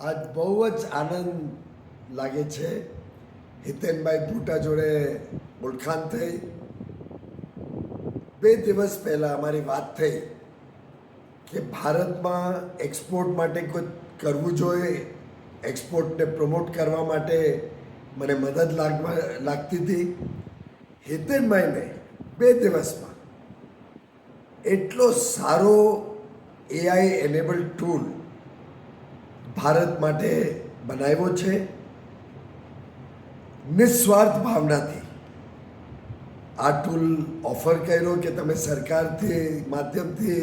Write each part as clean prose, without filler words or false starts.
આજ બહુ જ આનંદ લાગે છે. હિતેનભાઈ ભૂટા જોડે ઓળખાણ થઈ. 2 દિવસ પહેલાં અમારી વાત થઈ કે ભારતમાં એક્સપોર્ટ માટે કોઈ કરવું જોઈએ, એક્સપોર્ટને પ્રમોટ કરવા માટે મને મદદ લાગતી હતી. હિતેનભાઈને 2 દિવસમાં એટલો સારો AI એનેબલ્ડ ટૂલ ભારત માટે બનાવ્યો છે. નિસ્વાર્થ ભાવનાથી આ ટૂલ ઓફર કર્યો કે તમે સરકારથી માધ્યમથી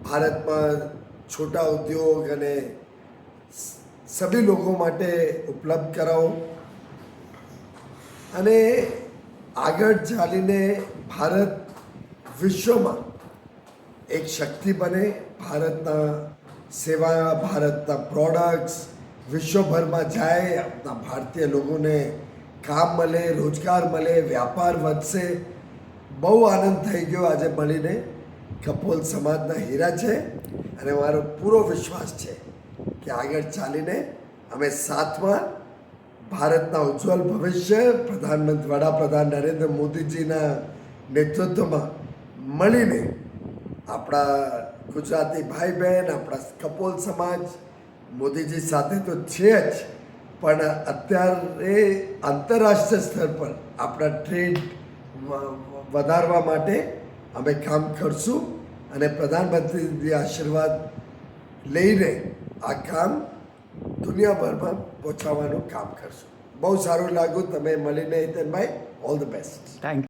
ભારતમાં છોટા ઉદ્યોગ અને સભી લોકો માટે ઉપલબ્ધ કરાવો અને આગળ ચાલીને ભારત વિશ્વમાં એક શક્તિ બને. ભારતના સેવા, ભારતના પ્રોડક્ટ્સ વિશ્વભરમાં જાય, આપણા ભારતીય લોકોને કામ મળે, રોજગાર મળે, વ્યાપાર વધશે. બહુ આનંદ થઈ ગયો આજે મળીને. કપોલ સમાજના હીરા છે અને મારો પૂરો વિશ્વાસ છે કે આગળ ચાલીને અમે સાથમાં ભારતના ઉજ્જવલ ભવિષ્ય વડાપ્રધાન નરેન્દ્ર મોદીજીના નેતૃત્વમાં મળીને આપણા ગુજરાતી ભાઈ બહેન, આપણા કપોલ સમાજ મોદીજી સાથે તો છે જ, પણ અત્યારે આંતરરાષ્ટ્રીય સ્તર પર આપણા ટ્રેડ વધારવા માટે અમે કામ કરશું અને પ્રધાનમંત્રીજી આશીર્વાદ લઈને આ કામ દુનિયાભરમાં પહોંચાડવાનું કામ કરશું. બહુ સારું લાગ્યું તમે મળીને Hitenbhai. All the best. Thank